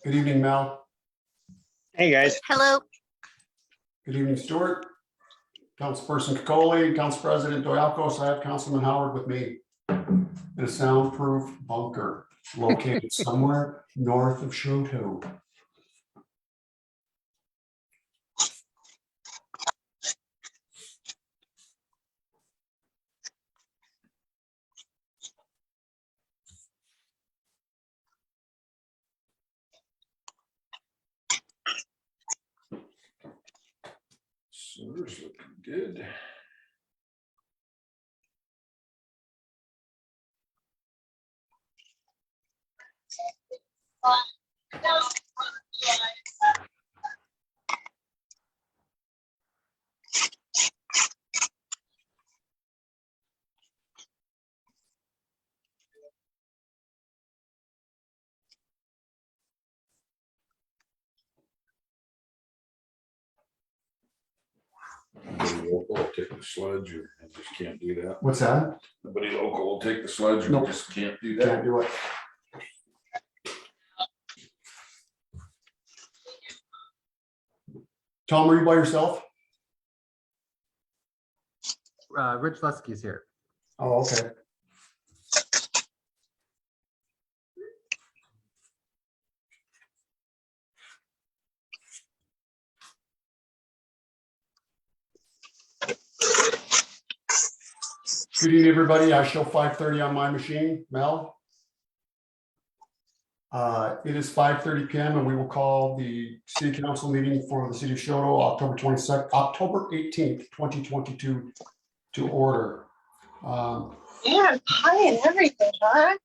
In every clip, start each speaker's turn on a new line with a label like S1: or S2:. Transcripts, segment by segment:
S1: Good evening, Mel.
S2: Hey, guys.
S3: Hello.
S1: Good evening, Stuart. Councilperson Kikoli, Council President Doyakos. I have Councilman Howard with me in a soundproof bunker located somewhere north of Choteau.
S4: Sewers looking good. Nobody local will take the sledge, or I just can't do that.
S1: What's that?
S4: Nobody local will take the sledge, or
S1: Nope.
S4: just can't do
S1: Can't
S4: that.
S1: do it. Tom, are you by yourself?
S5: Rich Lusky's here.
S1: Oh, okay. Good evening, everybody. I show 5:30 on my machine. Mel? It is 5:30 p.m. and we will call the city council meeting for the city of Choteau, October 18th, 2022 to order.
S3: Yeah, pie and everything, huh?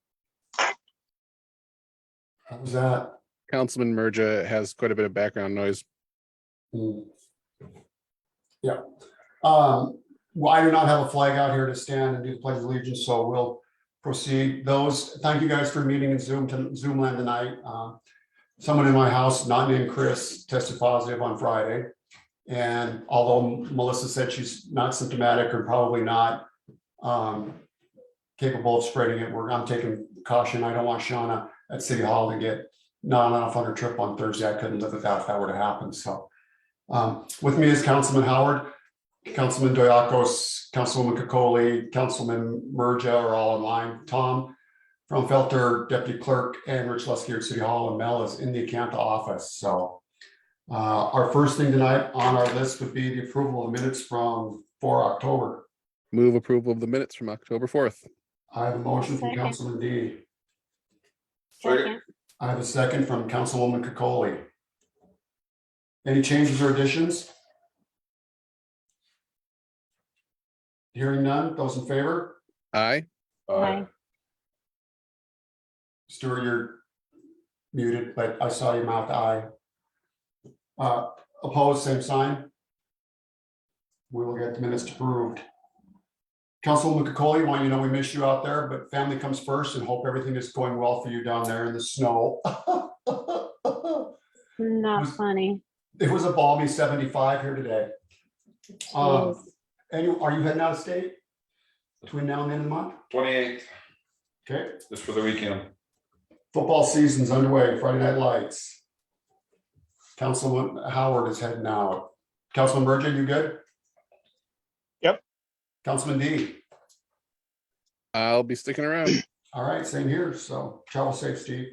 S1: What was that?
S6: Councilman Merja has quite a bit of background noise.
S1: Yeah. Well, I do not have a flag out here to stand and do the pledge of allegiance, so we'll proceed. Thank you guys for meeting in Zoom land tonight. Someone in my house, not named Chris, tested positive on Friday. And although Melissa said she's not symptomatic or probably not capable of spreading it, I'm taking caution. I don't want Shauna at City Hall to get not enough on her trip on Thursday. I couldn't live with that if that were to happen. So with me is Councilman Howard, Councilman Doyakos, Councilwoman Kikoli, Councilman Merja are all in line. Tom from Felter, Deputy Clerk, and Rich Lusky at City Hall, and Mel is in the Acanta office. So our first thing tonight on our list would be the approval of minutes from 4 October.
S6: Move approval of the minutes from October 4th.
S1: I have a motion from
S3: Second.
S1: Councilman D.
S3: Second.
S1: I have a second from Councilwoman Kikoli. Any changes or additions? Hearing none, those in favor?
S6: Aye.
S3: Aye.
S1: Stuart, you're muted, but I saw your mouth aye. Opposed, same sign. We will get the minutes approved. Councilwoman Kikoli, want you to know we miss you out there, but family comes first and hope everything is going well for you down there in the snow.
S7: Not funny.
S1: It was a balmy 75 here today.
S7: Jeez.
S1: Are you heading out of state between now and the end of the month?
S4: 28th,
S1: Okay.
S4: just for the weekend.
S1: Football season's underway, Friday Night Lights. Councilman Howard is heading out. Councilman Merja, you good?
S2: Yep.
S1: Councilman D.
S6: I'll be sticking around.
S1: All right, same here. So travel safe, Steve.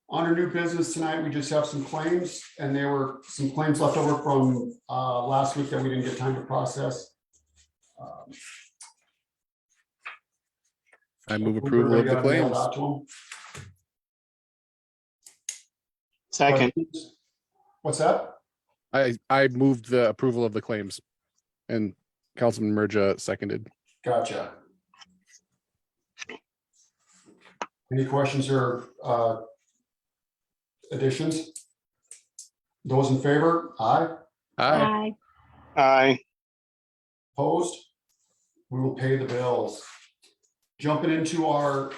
S1: On our new business tonight, we just have some claims, and there were some claims left over from last week that we didn't get time to process.
S6: I move approval of the
S1: Everybody got it mailed
S6: claims.
S1: out to 'em?
S2: Second.
S1: What's that?
S6: I moved the approval of the claims, and Councilman Merja seconded.
S1: Gotcha. Any questions or additions? Those in favor? Aye.
S6: Aye.
S7: Aye.
S2: Aye.
S1: Opposed? We will pay the bills. Jumping into our,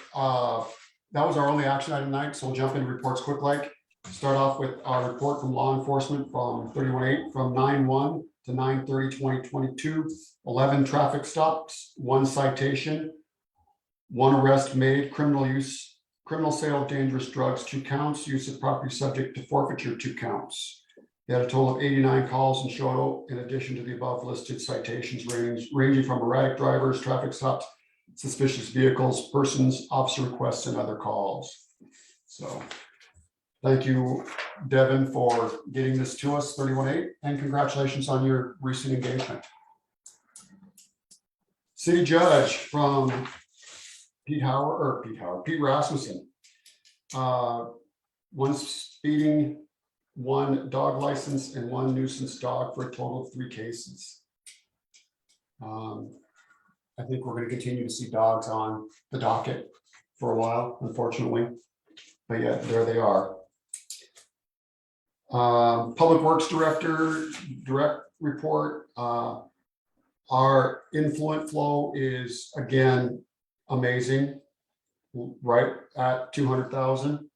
S1: that was our only action item tonight, so we'll jump into reports quick like. Start off with our report from law enforcement from 31/8 from 9/1 to 9/30/2022. 11 traffic stops, 1 citation, 1 arrest made, criminal criminal sale of dangerous drugs, 2 counts, use of property subject to forfeiture, 2 counts. He had a total of 89 calls in Choteau, in addition to the above listed citations ranging from erratic drivers, traffic stops, suspicious vehicles, persons, officer requests, and other calls. So thank you, Devin, for getting this to us, 31-8, and congratulations on your recent engagement. City Judge from Pete Rasmussen. One speeding, 1 dog license, and 1 nuisance dog for a total of 3 cases. I think we're going to continue to see dogs on the docket for a while, unfortunately. But yeah, there they are. Public Works Director, direct report. Our influent flow is again amazing, right at 200,000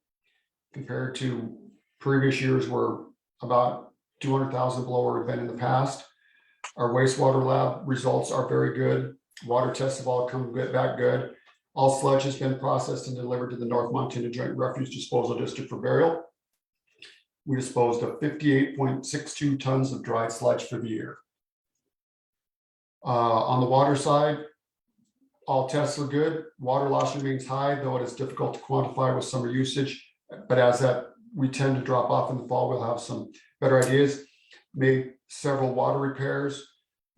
S1: compared to previous years were about 200,000 below where we've been in the past. Our wastewater lab results are very good. Water tests have all come back good. All sludge has been processed and delivered to the North Montana Joint Refuse Disposal District for burial. We disposed of 58.62 tons of dried sludge for the year. On the water side, all tests are good. Water loss remains high, though it is difficult to quantify with summer usage. But as that we tend to drop off in the fall, we'll have some better ideas. Made several water repairs.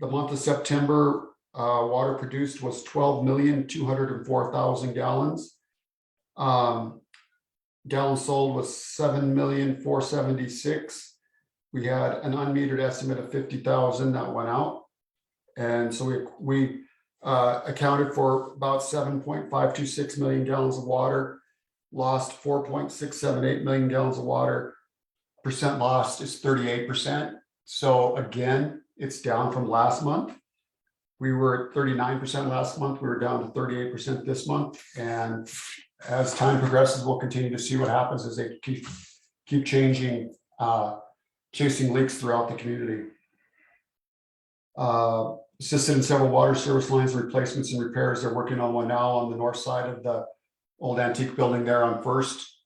S1: The month of September, water produced was 12,204,000 gallons. Gallons sold was 7,476,000. We had an unmetered estimate of 50,000 that went out. And so we accounted for about 7.526 million gallons of water, lost 4.678 million gallons of water. Percent lost is 38%. So again, it's down from last month. We were at 39% last month. We were down to 38% this month. And as time progresses, we'll continue to see what happens as they keep changing, chasing leaks throughout the community. Assisted in several water service lines, replacements and repairs. They're working on one now on the north side of the old antique building there on First.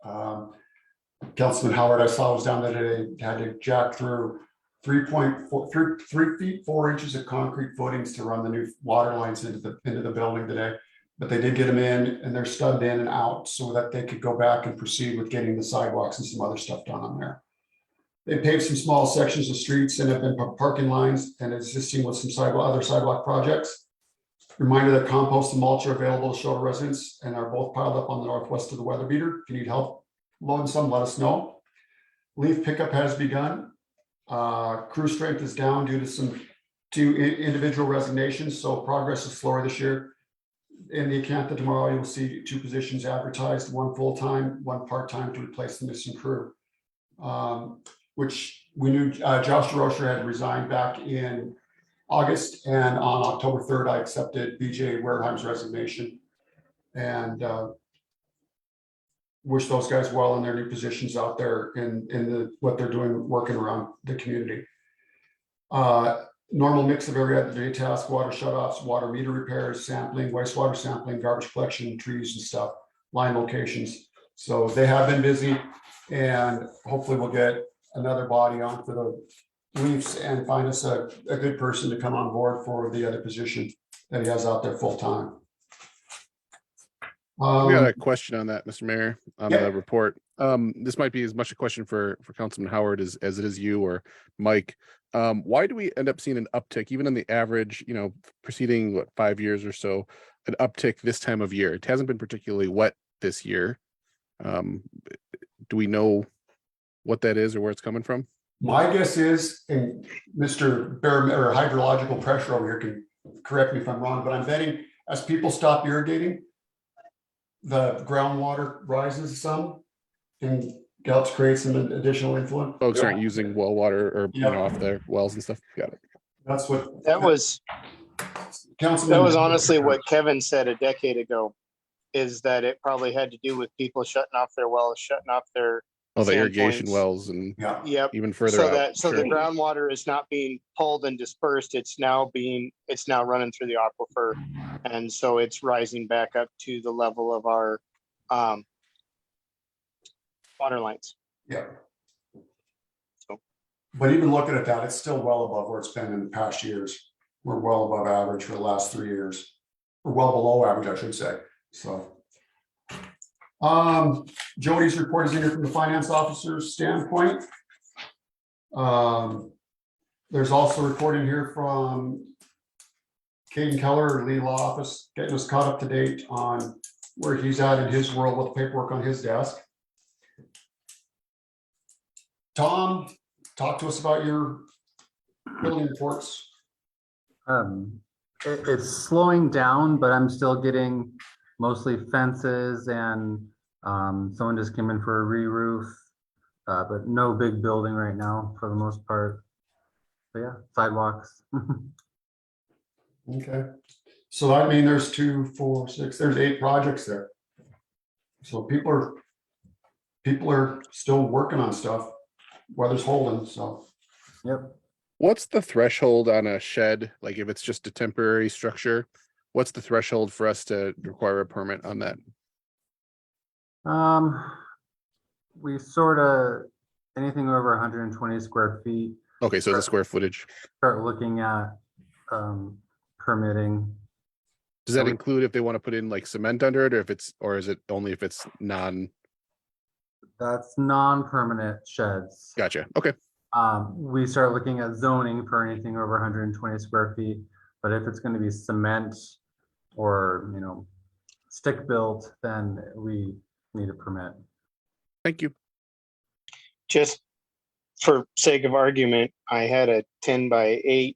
S1: Councilman Howard, I saw was down there today, had to jack through 3 feet 4 inches of concrete footings to run the new water lines into the building today. But they did get them in and they're stubbed in and out so that they could go back and proceed with getting the sidewalks and some other stuff done on there. They paved some small sections of streets and have been parking lines and assisting with some other sidewalk projects. Reminder that compost and mulch are available to Choteau residents and are both piled up on the northwest of the weather beater. If you need help loading some, let us know. Leaf pickup has begun. Crew strength is down due to two individual resignations, so progress is slower this year. In the account that tomorrow you'll see 2 positions advertised, 1 full-time, 1 part-time to replace the missing crew. Which we knew Josh DeRocher had resigned back in August, and on October 3rd, I accepted BJ Wareheim's resignation and wish those guys well in their new positions out there in what they're doing, working around the community. Normal mix of every other day task, water shutoffs, water meter repairs, sampling, wastewater sampling, garbage collection, trees and stuff, line locations. So they have been busy, and hopefully we'll get another body on for the Leafs and find us a good person to come on board for the other position that he has out there full time.
S6: I got a question on that, Mr. Mayor, on
S1: Yeah.
S6: the report. This might be as much a question for Councilman Howard as it is you or Mike. Why do we end up seeing an uptick, even in the average, preceding 5 years or so, an uptick this time of year? It hasn't been particularly wet this year. Do we know what that is or where it's coming from?
S1: My guess is, and Mr. Barometer or hydrological pressure over here can correct me if I'm wrong, but I'm betting as people stop irrigating, the groundwater rises some and helps create some additional influence.
S6: Folks aren't using well water or
S1: Yep.
S6: off their wells and stuff. Got it.
S1: That's what
S2: That was
S1: Councilman.
S2: honestly what Kevin said a decade ago, is that it probably had to do with people shutting off their wells, shutting off their
S6: Oh, the
S2: sand
S6: irrigation
S2: points.
S6: wells and
S1: Yeah,
S2: Yep.
S6: even further
S2: So
S6: out.
S2: the
S6: Sure.
S2: groundwater is not being pulled and dispersed. It's now running through the aquifer, and so it's rising back up to the level of our water lines.
S1: Yeah.
S2: So.
S1: But even looking at that, it's still well above where it's been in the past years. We're well above average for the last 3 years, or well below average, I should say, so. Jody's report is in here from the finance officer's standpoint. There's also a report in here from Caden Keller, legal office, getting us caught up to date on where he's at in his world with paperwork on his desk. Tom, talk to us about your building reports.
S5: It's slowing down, but I'm still getting mostly fences and someone just came in for a re-roof, but no big building right now for the most part. But yeah, sidewalks.
S1: Okay, so I mean, there's 2, 4, 6, there's 8 projects there. So people are still working on stuff. Weather's holding, so.
S5: Yep.
S6: What's the threshold on a shed? Like if it's just a temporary structure, what's the threshold for us to require a permit on that?
S5: We sort of, anything over 120 square feet,
S6: Okay, so the square footage.
S5: start looking at permitting.
S6: Does that
S5: So we-
S6: include if they want to put in like cement under it, or is it only if it's non?
S5: That's non-permanent sheds.
S6: Gotcha. Okay.
S5: We start looking at zoning for anything over 120 square feet, but if it's going to be cement or, stick built, then we need a permit.
S6: Thank you.
S2: Just for sake of argument, I had a 10x8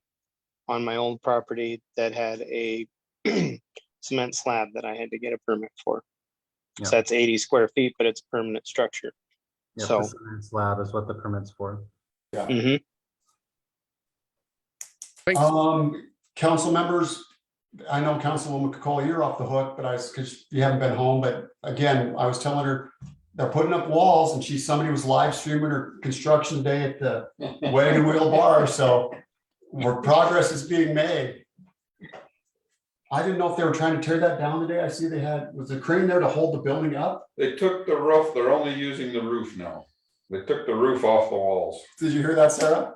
S2: on my old property that had a cement slab that I had to get a permit for.
S5: Yeah.
S2: So that's 80 square feet, but it's a permanent structure.
S5: Yeah,
S2: So.
S5: the cement slab is what the permit's for.
S1: Yeah.
S2: Mhm.
S6: Thanks.
S1: Council members, I know Councilwoman Cocola, you're off the hook, but because you haven't been home, but again, I was telling her they're putting up walls and somebody was live streaming her construction day at the Wagon Wheel Bar, so where progress is being made. I didn't know if they were trying to tear that down today. I see was the crane there to hold the building up?
S4: They took the roof, they're only using the roof now. They took the roof off the walls.
S1: Did you hear that, Sarah?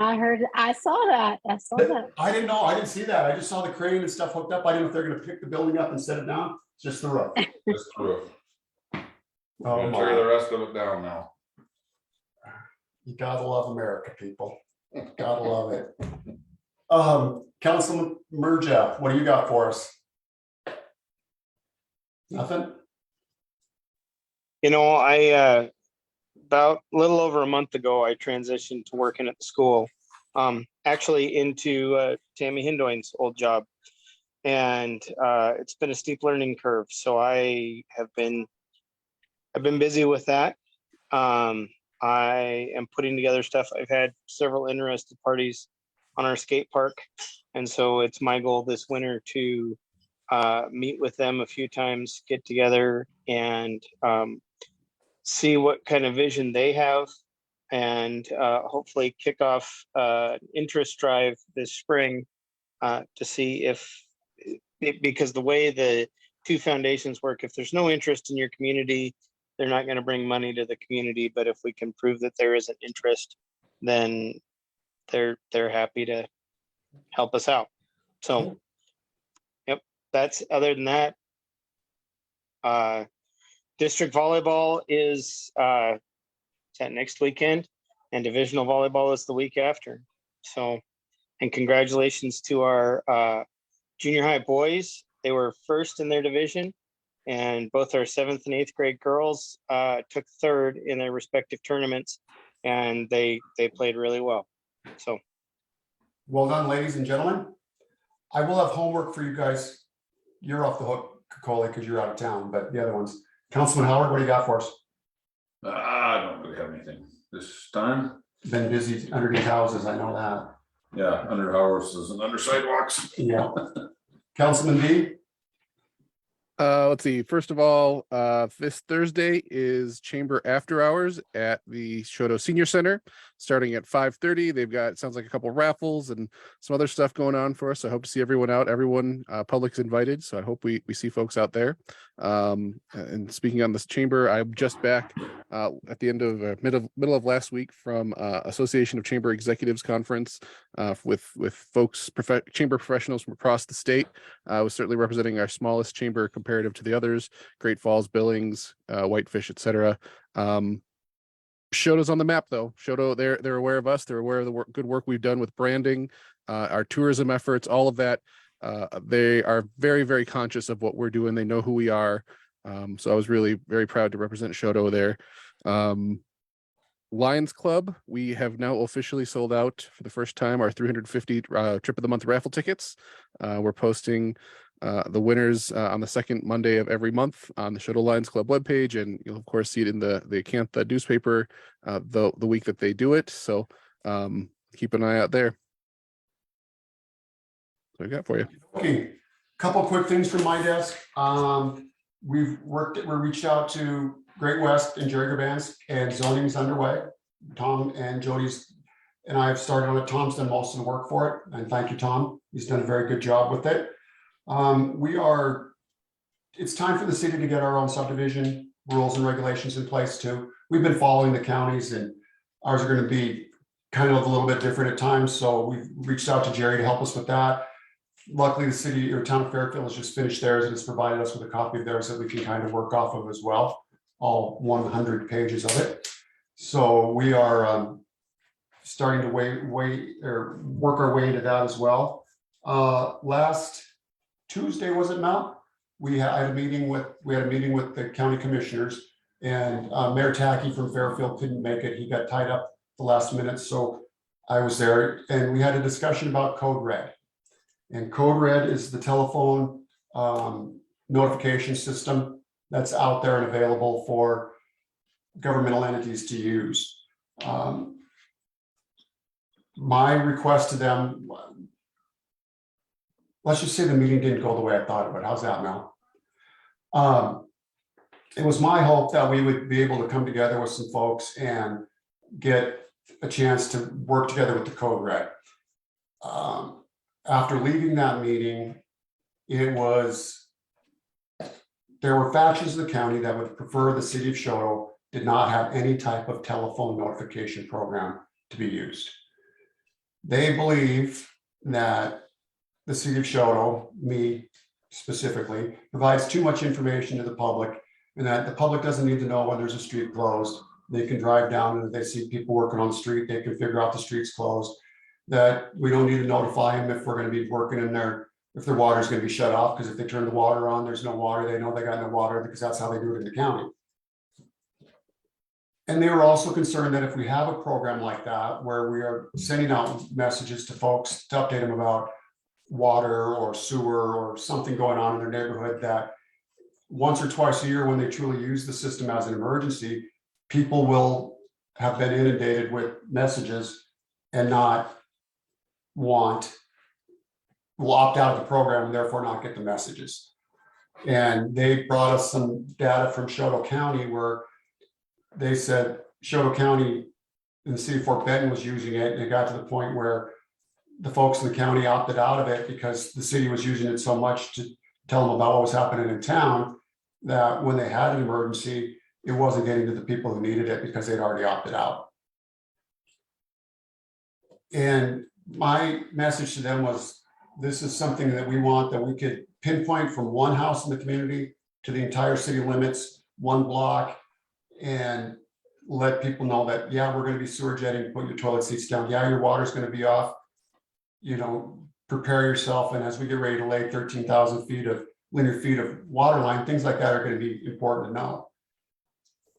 S7: I saw that.
S1: I didn't know. I didn't see that. I just saw the crane and stuff hooked up. I didn't know if they're gonna pick the building up and set it down. Just the roof.
S4: Just the roof.
S1: Oh,
S4: Gonna tear the
S1: my.
S4: rest of it down now.
S1: You gotta love America, people. Gotta love it. Councilman Merja, what do you got for us? Nothing?
S2: I about a little over a month ago, I transitioned to working at the school, actually into Tammy Hindoin's old job. And it's been a steep learning curve. So I've been busy with that. I am putting together stuff. I've had several interested parties on our skate park. And so it's my goal this winter to meet with them a few times, get together and see what kind of vision they have and hopefully kick off interest drive this spring to see because the way the two foundations work, if there's no interest in your community, they're not going to bring money to the community. But if we can prove that there is an interest, then they're happy to help us out. So, yep, that's other than that. District volleyball is that next weekend, and divisional volleyball is the week after. So, and congratulations to our junior high boys. They were first in their division, and both our 7th and 8th grade girls took third in their respective tournaments, and they played really well. So,
S1: Well done, ladies and gentlemen. I will have homework for you guys. You're off the hook, Cocola, because you're out of town, but the other ones. Councilman Howard, what do you got for us?
S4: I don't really have anything this time.
S1: Been busy underneath houses, I know that.
S4: Yeah, under houses and under sidewalks.
S1: Yeah. Councilman V?
S6: Let's see. First of all, this Thursday is Chamber After Hours at the Choteau Senior Center, starting at 5:30. They've got, sounds like a couple raffles and some other stuff going on for us. I hope to see everyone out. Everyone, public's invited, so I hope we see folks out there. And speaking on this chamber, I'm just back at the end of middle of last week from Association of Chamber Executives Conference with folks, chamber professionals from across the state. I was certainly representing our smallest chamber comparative to the others, Great Falls, Billings, Whitefish, etc. Chotau's on the map though. Choteau, they're aware of us. They're aware of the good work we've done with branding, our tourism efforts, all of that. They are very, very conscious of what we're doing. They know who we are. So I was really very proud to represent Choteau there. Lions Club, we have now officially sold out for the first time our 350 trip of the month raffle tickets. We're posting the winners on the second Monday of every month on the Choteau Lions Club webpage, and you'll of course see it in the Acantha newspaper the week that they do it. So keep an eye out there. What I got for you.
S1: Okay, couple quick things from my desk. We reached out to Great West and Jerry Bands, and zoning's underway. Tom and Jody's and I have started on it. Tom's done most of the work for it, and thank you, Tom. He's done a very good job with it. It's time for the city to get our own subdivision rules and regulations in place too. We've been following the counties, and ours are going to be kind of a little bit different at times. So we've reached out to Jerry to help us with that. Luckily, the city or town of Fairfield has just finished theirs and has provided us with a copy of theirs that we can kind of work off of as well, all 100 pages of it. So we are starting to work our way into that as well. Last Tuesday, was it, Mel? We had a meeting with the county commissioners, and Mayor Tackey from Fairfield couldn't make it. He got tied up the last minute, so I was there, and we had a discussion about Code Red. And Code Red is the telephone notification system that's out there and available for governmental entities to use. My request to them, let's just say the meeting didn't go the way I thought it would. How's that, Mel? It was my hope that we would be able to come together with some folks and get a chance to work together with the Code Red. After leaving that meeting, there were factions of the county that would prefer the city of Choteau did not have any type of telephone notification program to be used. They believe that the city of Choteau, me specifically, provides too much information to the public, and that the public doesn't need to know when there's a street closed. They can drive down, and if they see people working on the street, they can figure out the street's closed. That we don't need to notify them if we're going to be working in there, if their water is going to be shut off, because if they turn the water on, there's no water. They know they got no water because that's how they do it in the county. And they were also concerned that if we have a program like that, where we are sending out messages to folks to update them about water or sewer or something going on in their neighborhood, that once or twice a year, when they truly use the system as an emergency, people will have been inundated with messages and not will opt out of the program and therefore not get the messages. And they brought us some data from Choteau County where they said Choteau County and the city of Fort Benton was using it, and it got to the point where the folks in the county opted out of it because the city was using it so much to tell them about what was happening in town, that when they had an emergency, it wasn't getting to the people who needed it because they'd already opted out. And my message to them was, this is something that we want, that we could pinpoint from one house in the community to the entire city limits, one block, and let people know that, yeah, we're going to be sewer jetting, put your toilet seats down. Yeah, your water's going to be off. Prepare yourself. And as we get ready to lay 13,000 linear feet of water line, things like that are going to be important to know.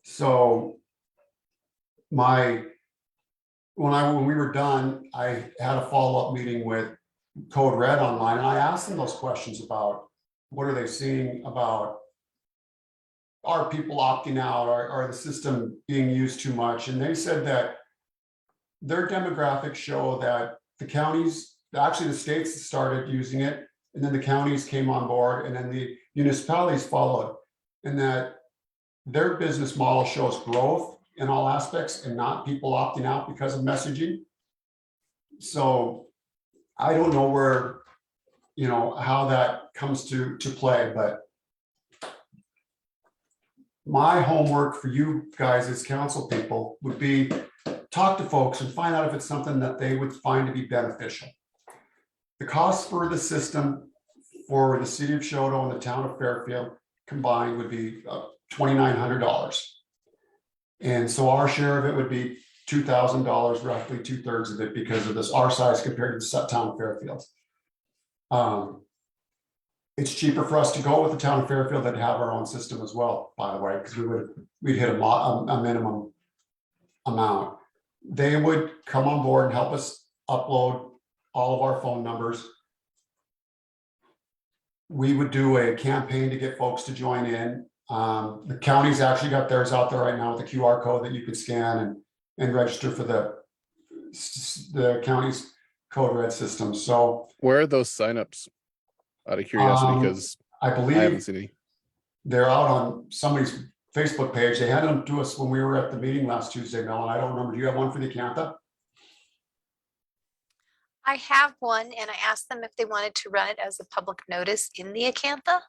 S1: So when we were done, I had a follow-up meeting with Code Red online, and I asked them those questions about what are they seeing about, are people opting out, are the system being used too much? And they said that their demographics show that the counties, actually the states that started using it, and then the counties came on board, and then the municipalities followed. And that their business model shows growth in all aspects and not people opting out because of messaging. So I don't know where, how that comes to play, but my homework for you guys as council people would be talk to folks and find out if it's something that they would find to be beneficial. The cost for the system for the city of Choteau and the town of Fairfield combined would be $2,900. And so our share of it would be $2,000, roughly 2/3 of it, because of this, our size compared to the town of Fairfield. It's cheaper for us to go with the town of Fairfield than to have our own system as well, by the way, because we'd hit a minimum amount. They would come on board and help us upload all of our phone numbers. We would do a campaign to get folks to join in. The county's actually got theirs out there right now with the QR code that you could scan and register for the county's code red system. So
S6: Where are those signups? Out of curiosity, because
S1: I
S6: I haven't
S1: believe
S6: seen any.
S1: they're out on somebody's Facebook page. They handed them to us when we were at the meeting last Tuesday, Mel, and I don't remember. Do you have one for the Acantha?
S3: I have one, and I asked them if they wanted to run it as a public notice in the Acantha,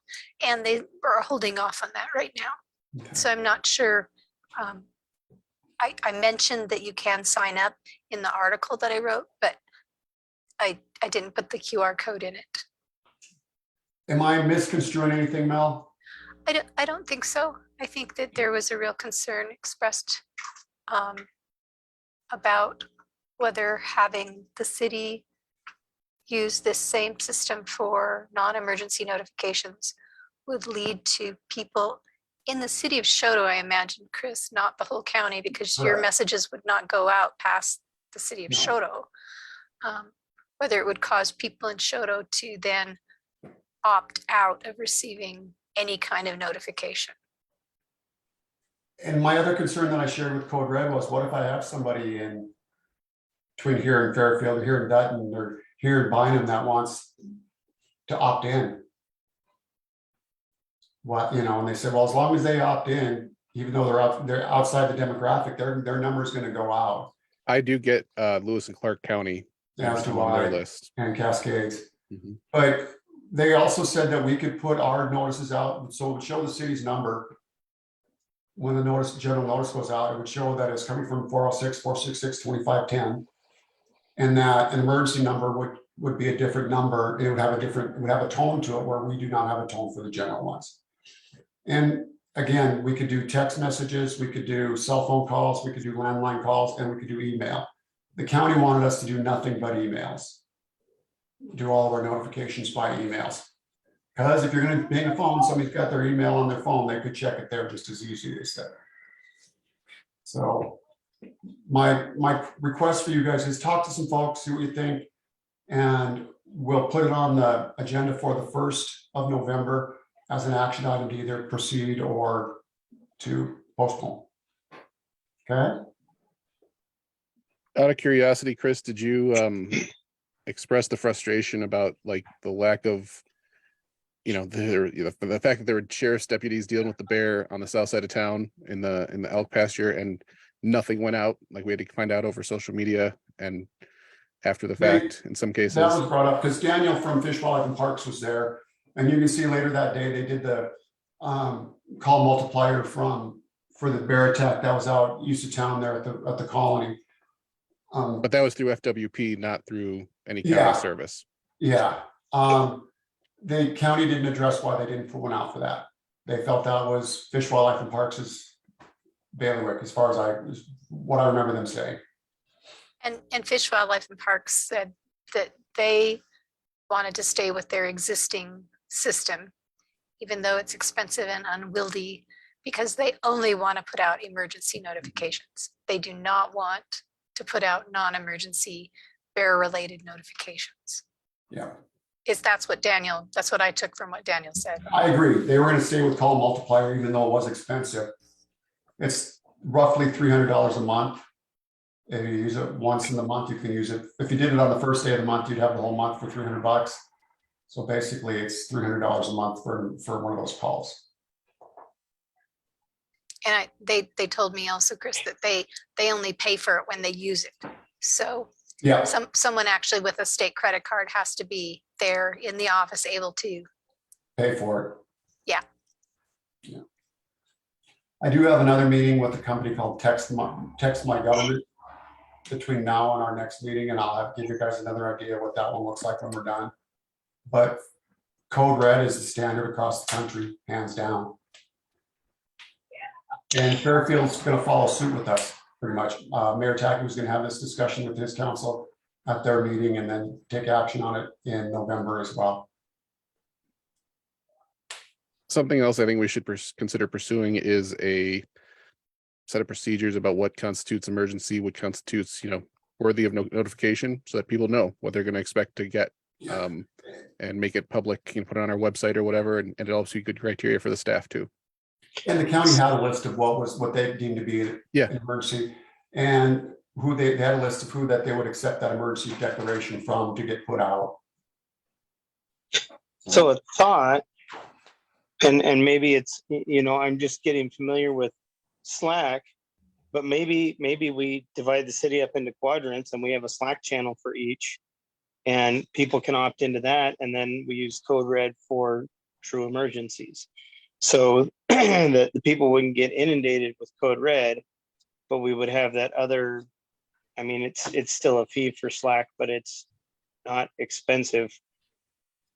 S3: and they are holding off on that right now.
S1: Okay.
S3: So I'm not sure. I mentioned that you can sign up in the article that I wrote, but I didn't put the QR code in it.
S1: Am I misconstruing anything, Mel?
S3: I don't think so. I think that there was a real concern expressed about whether having the city use this same system for non-emergency notifications would lead to people in the city of Choteau, I imagine, Chris, not the whole county, because your
S1: Correct.
S3: messages would not go out past the city of
S1: No.
S3: Choteau. Whether it would cause people in Choteau to then opt out of receiving any kind of notification.
S1: And my other concern that I shared with Code Red was, what if I have somebody in between here and Fairfield, or here in Dutton, or here in Bynum that wants to opt in? What, and they said, well, as long as they opt in, even though they're outside the demographic, their number is going to go out.
S6: I do get Lewis and Clark County.
S1: As do
S6: on their
S1: I,
S6: list.
S1: and Cascades.
S6: Mhm.
S1: But they also said that we could put our notices out, so it would show the city's number. When the general notice goes out, it would show that it's coming from 406-466-2510. And that an emergency number would be a different number. It would have a tone to it, where we do not have a tone for the general ones. And again, we could do text messages, we could do cell phone calls, we could do landline calls, and we could do email. The county wanted us to do nothing but emails. Do all of our notifications by emails. Because if you're going to ping a phone, somebody's got their email on their phone, they could check it there just as easy, they said. So my request for you guys is talk to some folks, see what you think, and we'll put it on the agenda for the 1st of November as an action item to either proceed or to postpone. Okay?
S6: Out of curiosity, Chris, did you express the frustration about like the lack of, the fact that there were sheriff's deputies dealing with the bear on the south side of town in the elk pasture, and nothing went out? Like, we had to find out over social media and after the fact in some cases.
S1: That was brought up because Daniel from Fish, Wildlife and Parks was there, and you can see later that day they did the call multiplier for the bear attack that was out east of town there at the colony.
S6: But that was through FWP, not through any county
S1: Yeah.
S6: service.
S1: Yeah. The county didn't address why they didn't put one out for that. They felt that was Fish, Wildlife and Parks' bailiwick, as far as what I remember them saying.
S3: And Fish, Wildlife and Parks said that they wanted to stay with their existing system, even though it's expensive and unwieldy, because they only want to put out emergency notifications. They do not want to put out non-emergency bear-related notifications.
S1: Yeah.
S3: That's what I took from what Daniel said.
S1: I agree. They were going to stay with call multiplier, even though it was expensive. It's roughly $300 a month. If you use it once in the month, you can use it. If you did it on the first day of the month, you'd have the whole month for $300. So basically it's $300 a month for one of those calls.
S3: And they told me also, Chris, that they only pay for it when they use it. So
S1: Yeah,
S3: someone actually with a state credit card has to be there in the office able to.
S1: pay for it.
S3: Yeah.
S1: Yeah. I do have another meeting with a company called Text My Government between now and our next meeting, and I'll give you guys another idea what that one looks like when we're done. But Code Red is the standard across the country, hands down. And Fairfield's going to follow suit with us, pretty much. Mayor Tackey was going to have this discussion with his council at their meeting and then take action on it in November as well.
S6: Something else I think we should consider pursuing is a set of procedures about what constitutes emergency, what constitutes, worthy of notification, so that people know what they're going to expect to get, and make it public, put it on our website or whatever, and it also be good criteria for the staff too.
S1: And the county had a list of what they deemed to be an emergency, and who they had a list of who that they would accept that emergency declaration from to get put out.
S2: So a thought, and maybe it's, I'm just getting familiar with Slack, but maybe we divide the city up into quadrants and we have a Slack channel for each, and people can opt into that, and then we use Code Red for true emergencies. So that the people wouldn't get inundated with Code Red, but we would have that other, it's still a fee for Slack, but it's not expensive.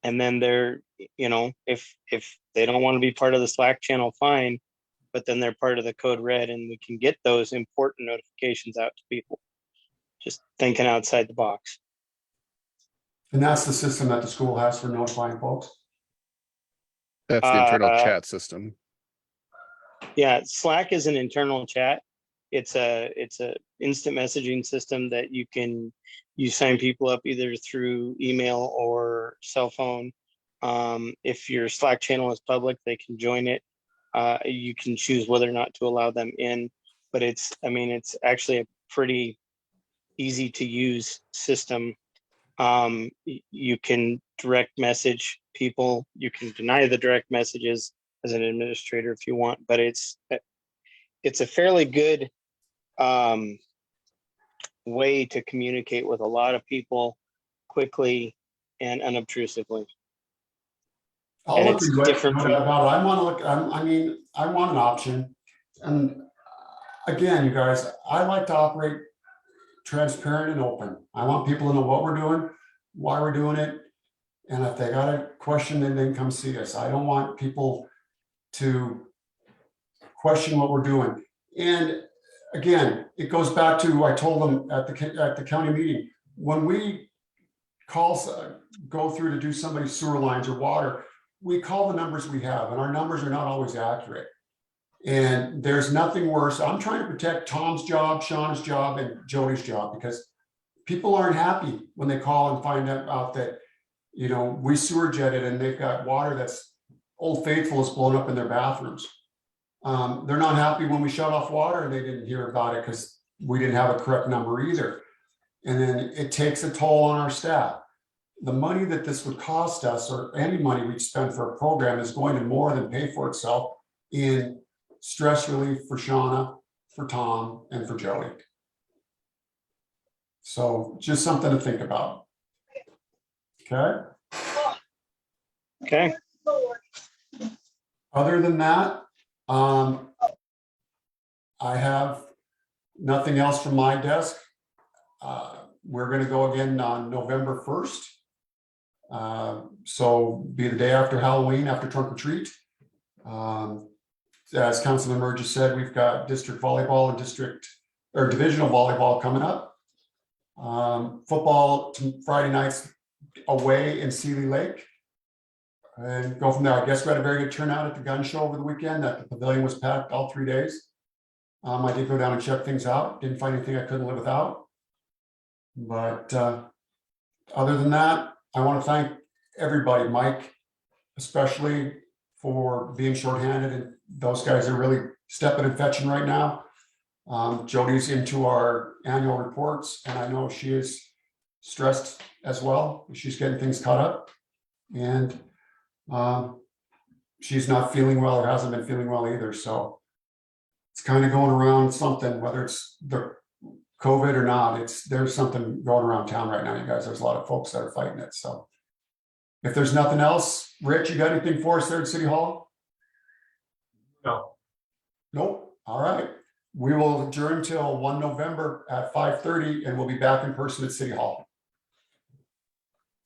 S2: And then they're, if they don't want to be part of the Slack channel, fine, but then they're part of the Code Red, and we can get those important notifications out to people. Just thinking outside the box.
S1: And that's the system that the school has for notifying folks.
S6: That's the internal chat system.
S2: Yeah, Slack is an internal chat. It's a instant messaging system that you sign people up either through email or cell phone. If your Slack channel is public, they can join it. You can choose whether or not to allow them in, but it's actually a pretty easy to use system. You can direct message people. You can deny the direct messages as an administrator if you want, but it's a fairly good way to communicate with a lot of people quickly and unobtrusively.
S1: I'll
S2: And
S1: look
S2: it's
S1: into it,
S2: different
S1: no
S2: from-
S1: doubt about it. I want to look, I want an option. And again, you guys, I like to operate transparent and open. I want people to know what we're doing, why we're doing it. And if they got a question, then they can come see us. I don't want people to question what we're doing. And again, it goes back to, I told them at the county meeting, when we go through to do somebody's sewer lines or water, we call the numbers we have, and our numbers are not always accurate. And there's nothing worse. I'm trying to protect Tom's job, Shauna's job, and Jody's job, because people aren't happy when they call and find out that, we sewer jetted and they've got water that's Old Faithful is blown up in their bathrooms. They're not happy when we shut off water and they didn't hear about it because we didn't have a correct number either. And then it takes a toll on our staff. The money that this would cost us, or any money we'd spend for a program, is going to more than pay for itself in stress relief for Shauna, for Tom, and for Joey. So just something to think about. Okay.
S2: Okay.
S1: Other than that, I have nothing else from my desk. We're going to go again on November 1st. So be the day after Halloween, after trunk or treat. As Councilman Murgis said, we've got district volleyball and divisional volleyball coming up. Football Friday nights away in Sealy Lake. And go from there. I guess we had a very good turnout at the gun show over the weekend. That the pavilion was packed all 3 days. I did go down and check things out. Didn't find anything I couldn't live without. But other than that, I want to thank everybody, Mike, especially for being shorthanded, and those guys are really stepping and fetching right now. Jody's into our annual reports, and I know she is stressed as well. She's getting things caught up. And she's not feeling well or hasn't been feeling well either. So it's kind of going around something, whether it's the COVID or not, there's something going around town right now, you guys. There's a lot of folks that are fighting it. So if there's nothing else, Rich, you got anything for us there at City Hall?
S8: No.
S1: Nope. All right. We will adjourn till 1 November at 5:30 and we'll be back in person at City Hall.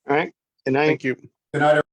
S2: All right. Good night.
S6: Thank you.
S1: Good night, everyone.